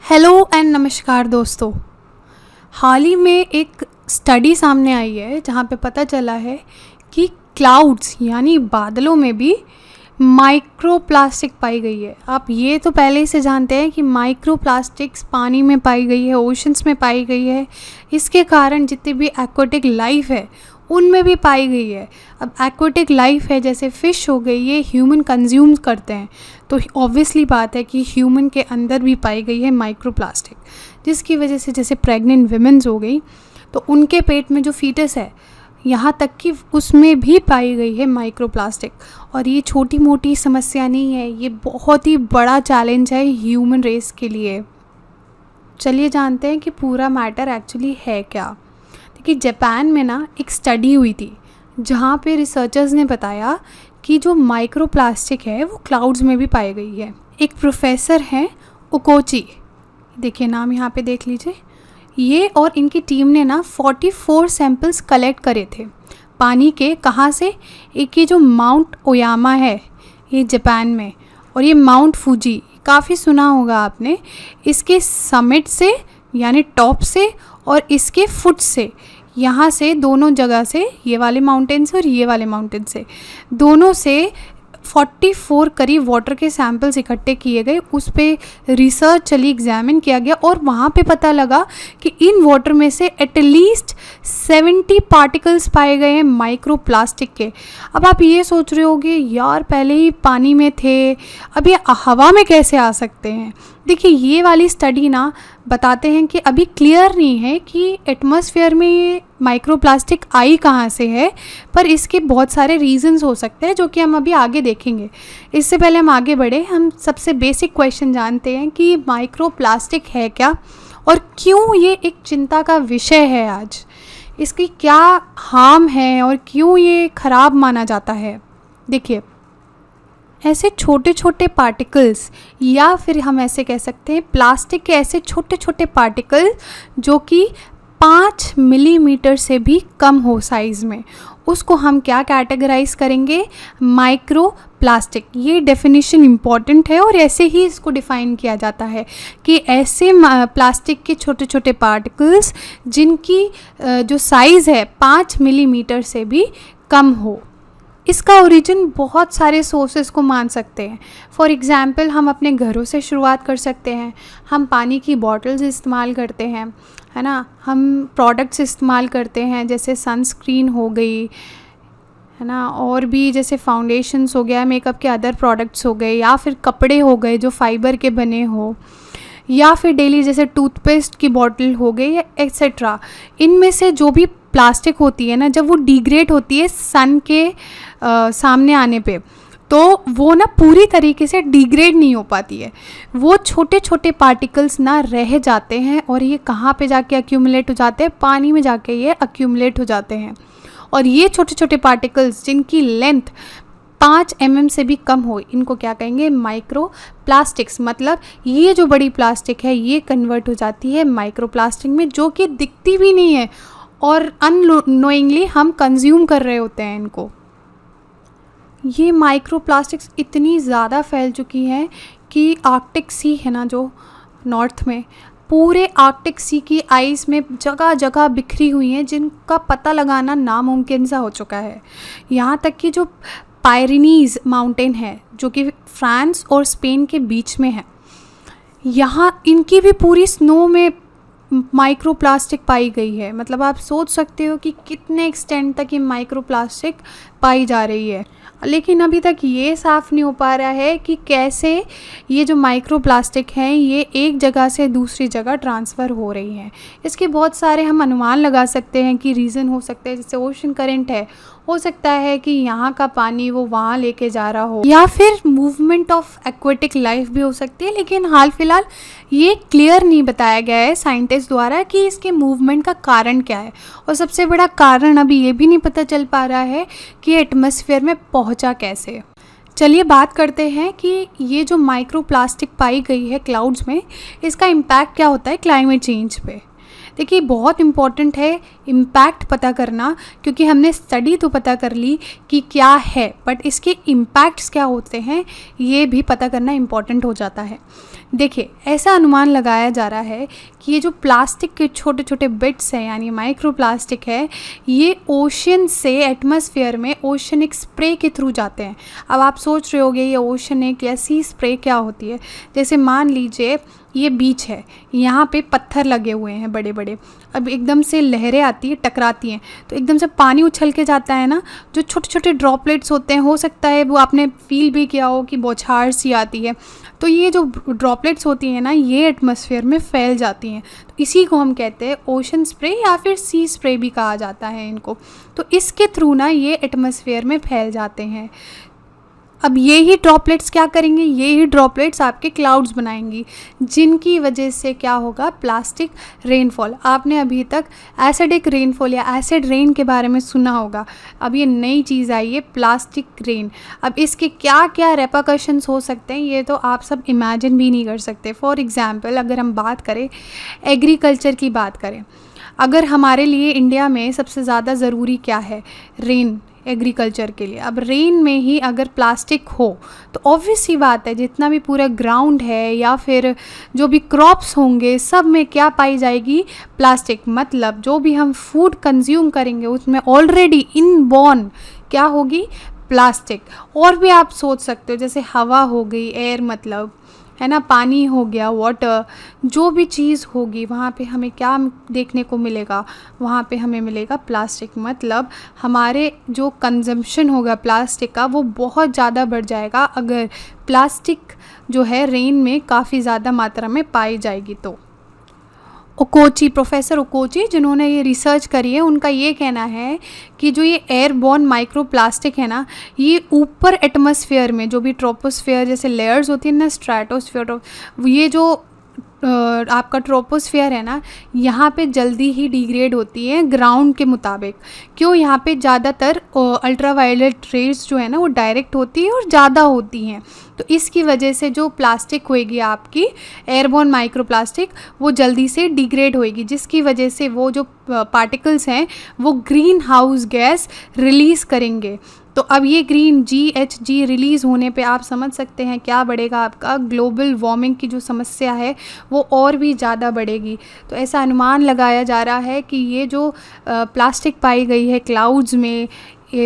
Hello and नमस्कार दोस्तों। हाल ही में एक स्टडी सामने आई है जहाँ पे पता चला है कि क्लाउड्स यानी बादलों में भी माइक्रो प्लास्टिक पाई गई है। आप ये तो पहले ही से जानते हैं कि माइक्रो प्लास्टिक्स पानी में पाई गई है, ओशंस में पाई गई है। इसके कारण जितनी भी एक्वाटिक लाइफ है उनमें भी पाई गई है। अब एक्वाटिक लाइफ है जैसे फ़िश हो गई, ये ह्यूमन कंज्यूम करते हैं, तो ऑब्वियसली बात है कि ह्यूमन के अंदर भी पाई गई है माइक्रो प्लास्टिक, जिसकी वजह से जैसे प्रेग्नेंट विमेंस हो गई तो उनके पेट में जो फीटस है यहाँ तक कि उसमें भी पाई गई है माइक्रो प्लास्टिक। और ये छोटी मोटी समस्या नहीं है, ये बहुत ही बड़ा चैलेंज है ह्यूमन रेस के लिए। चलिए जानते हैं कि पूरा मैटर एक्चुअली है क्या। देखिए, जापान में ना एक स्टडी हुई थी जहाँ पे रिसर्चर्स ने बताया कि जो माइक्रो प्लास्टिक है वो क्लाउड्स में भी पाई गई है। एक प्रोफेसर हैं ओकोची, देखिए नाम यहाँ पे देख लीजिए, ये और इनकी टीम ने ना 44 सैंपल्स कलेक्ट करे थे पानी के। कहाँ से? एक ये जो माउंट ओयामा है ये जापान में, और ये माउंट फूजी, काफ़ी सुना होगा आपने, इसके समिट से यानी टॉप से और इसके फुट से, यहाँ से दोनों जगह से, ये वाले माउंटेन से और ये वाले माउंटेन से, दोनों से 44 करीब वाटर के सैंपल्स इकट्ठे किए गए। उस पर रिसर्च चली, एग्जामिन किया गया और वहाँ पे पता लगा कि इन वाटर में से एटलीस्ट 70 पार्टिकल्स पाए गए हैं माइक्रो प्लास्टिक के। अब आप ये सोच रहे होगे यार पहले ही पानी में थे, अब ये हवा में कैसे आ सकते हैं। देखिए, ये वाली स्टडी ना बताते हैं कि अभी क्लियर नहीं है कि एटमॉस्फेयर में ये माइक्रो प्लास्टिक आई कहाँ से है, पर इसके बहुत सारे रीजंस हो सकते हैं जो कि हम अभी आगे देखेंगे। इससे पहले हम आगे बढ़े, हम सबसे बेसिक क्वेश्चन जानते हैं कि माइक्रो प्लास्टिक है क्या और क्यों ये एक चिंता का विषय है आज, इसकी क्या हार्म है और क्यों ये ख़राब माना जाता है। देखिए, ऐसे छोटे छोटे पार्टिकल्स, या फिर हम ऐसे कह सकते हैं प्लास्टिक के ऐसे छोटे छोटे पार्टिकल जो कि 5 मिलीमीटर से भी कम हो साइज़ में, उसको हम क्या कैटेगराइज करेंगे? Micro plastic. ये डेफिनेशन इम्पॉर्टेंट है और ऐसे ही इसको डिफ़ाइन किया जाता है कि ऐसे प्लास्टिक के छोटे छोटे पार्टिकल्स जिनकी जो साइज़ है 5 मिलीमीटर से भी कम हो। इसका ओरिजिन बहुत सारे सोर्सेस को मान सकते हैं। फॉर एग्ज़ाम्पल, हम अपने घरों से शुरुआत कर सकते हैं। हम पानी की बॉटल्स इस्तेमाल करते हैं, है ना, हम प्रोडक्ट्स इस्तेमाल करते हैं जैसे सनस्क्रीन हो गई, है ना, और भी जैसे फाउंडेशंस हो गया, मेकअप के अदर प्रोडक्ट्स हो गए, या फिर कपड़े हो गए जो फाइबर के बने हो, या फिर डेली जैसे टूथपेस्ट की बॉटल हो गई एक्सेट्रा। इनमें से जो भी प्लास्टिक होती है ना, जब वो डिग्रेड होती है सन के सामने आने पे, तो वो ना पूरी तरीके से डिग्रेड नहीं हो पाती है, वो छोटे छोटे पार्टिकल्स ना रह जाते हैं। और ये कहाँ पे जाके अक्यूमुलेट हो जाते हैं? पानी में जाके ये अक्यूमुलेट हो जाते हैं। और ये छोटे छोटे पार्टिकल्स जिनकी लेंथ 5 mm से भी कम हो, इनको क्या कहेंगे? Micro plastics. मतलब ये जो बड़ी प्लास्टिक है ये कन्वर्ट हो जाती है माइक्रो प्लास्टिक में, जो कि दिखती भी नहीं है और अननोइंगली हम कंज्यूम कर रहे होते हैं इनको। ये माइक्रो प्लास्टिक्स इतनी ज़्यादा फैल चुकी हैं कि आर्कटिक सी है ना जो नॉर्थ में, पूरे आर्कटिक सी की आइस में जगह जगह बिखरी हुई हैं, जिनका पता लगाना नामुमकिन सा हो चुका है। यहाँ तक कि जो पायरेनीज़ माउंटेन है जो कि फ्रांस और स्पेन के बीच में है, यहाँ इनकी भी पूरी स्नो में माइक्रो प्लास्टिक पाई गई है। मतलब आप सोच सकते हो कि कितने एक्सटेंड तक ये माइक्रो प्लास्टिक पाई जा रही है। लेकिन अभी तक ये साफ़ नहीं हो पा रहा है कि कैसे ये जो माइक्रो प्लास्टिक हैं ये एक जगह से दूसरी जगह ट्रांसफ़र हो रही हैं। इसके बहुत सारे हम अनुमान लगा सकते हैं कि रीज़न हो सकते हैं, जैसे ओशन करंट है, हो सकता है कि यहाँ का पानी वो वहाँ लेके जा रहा हो, या फिर मूवमेंट ऑफ एक्वेटिक लाइफ भी हो सकती है। लेकिन हाल फिलहाल ये क्लियर नहीं बताया गया है साइंटिस्ट द्वारा कि इसके मूवमेंट का कारण क्या है। और सबसे बड़ा कारण अभी ये भी नहीं पता चल पा रहा है कि एटमॉस्फेयर में पहुँचा कैसे। चलिए बात करते हैं कि ये जो माइक्रो प्लास्टिक पाई गई है क्लाउड्स में, इसका इम्पैक्ट क्या होता है क्लाइमेट चेंज पे। देखिए बहुत इम्पॉर्टेंट है इम्पैक्ट पता करना, क्योंकि हमने स्टडी तो पता कर ली कि क्या है, बट इसके इम्पैक्ट्स क्या होते हैं ये भी पता करना इम्पॉर्टेंट हो जाता है। देखिए ऐसा अनुमान लगाया जा रहा है कि ये जो प्लास्टिक के छोटे छोटे बिट्स हैं यानी माइक्रो प्लास्टिक है, ये ओशन से एटमॉस्फेयर में ओशनिक स्प्रे के थ्रू जाते हैं। अब आप सोच रहे होगे ये ओशनिक या सी स्प्रे क्या होती है। जैसे मान लीजिए ये बीच है, यहाँ पे पत्थर लगे हुए हैं बड़े बड़े, अब एकदम से लहरें आती है, टकराती हैं, तो एकदम से पानी उछल के जाता है ना, जो छोटे छोटे ड्रॉपलेट्स होते हैं, हो सकता है वो आपने फील भी किया हो कि बौछार सी आती है, तो ये जो ड्रॉपलेट्स होती हैं ना ये एटमॉस्फेयर में फैल जाती हैं। तो इसी को हम कहते हैं ओशन स्प्रे या फिर सी स्प्रे भी कहा जाता है इनको। तो इसके थ्रू ना ये एटमॉस्फेयर में फैल जाते हैं। अब ये ही ड्रॉपलेट्स क्या करेंगे, ये ही ड्रॉपलेट्स आपके क्लाउड्स बनाएंगी, जिनकी वजह से क्या होगा, प्लास्टिक रेनफॉल। आपने अभी तक एसिडिक रेनफॉल या एसिड रेन के बारे में सुना होगा, अब ये नई चीज़ आई है प्लास्टिक रेन। अब इसके क्या क्या रेपरकशंस हो सकते हैं ये तो आप सब इमेजिन भी नहीं कर सकते। फॉर एग्ज़ाम्पल अगर हम बात करें एग्रीकल्चर की बात करें, अगर हमारे लिए इंडिया में सबसे ज़्यादा ज़रूरी क्या है, रेन एग्रीकल्चर के लिए। अब रेन में ही अगर प्लास्टिक हो तो ऑब्वियस सी बात है जितना भी पूरा ग्राउंड है या फिर जो भी क्रॉप्स होंगे सब में क्या पाई जाएगी, प्लास्टिक। मतलब जो भी हम फूड कंज्यूम करेंगे उसमें ऑलरेडी इनबॉर्न क्या होगी, प्लास्टिक। और भी आप सोच सकते हो जैसे हवा हो गई, एयर मतलब है ना, पानी हो गया, वाटर, जो भी चीज़ होगी वहाँ पे हमें क्या देखने को मिलेगा, वहाँ पे हमें मिलेगा प्लास्टिक। मतलब हमारे जो कंजम्पशन होगा प्लास्टिक का वो बहुत ज़्यादा बढ़ जाएगा अगर प्लास्टिक जो है रेन में काफ़ी ज़्यादा मात्रा में पाई जाएगी। तो ओकोची, प्रोफेसर ओकोची जिन्होंने ये रिसर्च करी है, उनका ये कहना है कि जो ये एयरबॉर्न माइक्रो प्लास्टिक है ना, ये ऊपर एटमॉस्फेयर में जो भी ट्रोपोस्फेयर जैसे लेयर्स होती है ना, स्ट्रेटोस्फेयर, ये जो आपका ट्रोपोस्फेयर है ना, यहाँ पे जल्दी ही डिग्रेड होती है ग्राउंड के मुताबिक। क्यों, यहाँ पे ज़्यादातर अल्ट्रावायलेट रेज जो है ना वो डायरेक्ट होती है और ज़्यादा होती हैं। तो इसकी वजह से जो प्लास्टिक होएगी आपकी एयरबॉर्न माइक्रो प्लास्टिक वो जल्दी से डिग्रेड होएगी, जिसकी वजह से वो जो पार्टिकल्स हैं वो ग्रीन हाउस गैस रिलीज़ करेंगे। तो अब ये ग्रीन GHG रिलीज़ होने पे आप समझ सकते हैं क्या बढ़ेगा, आपका ग्लोबल वार्मिंग की जो समस्या है वो और भी ज़्यादा बढ़ेगी। तो ऐसा अनुमान लगाया जा रहा है कि ये जो प्लास्टिक पाई गई है क्लाउड्स में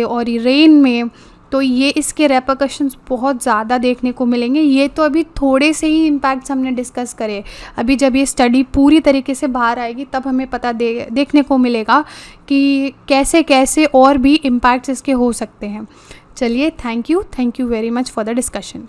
और रेन में, तो ये इसके रेपरकशंस बहुत ज़्यादा देखने को मिलेंगे। ये तो अभी थोड़े से ही इम्पैक्ट्स हमने डिस्कस करे, अभी जब ये स्टडी पूरी तरीके से बाहर आएगी तब हमें पता देखने को मिलेगा कि कैसे कैसे और भी इम्पैक्ट्स इसके हो सकते हैं। चलिए, thank you very much for the discussion.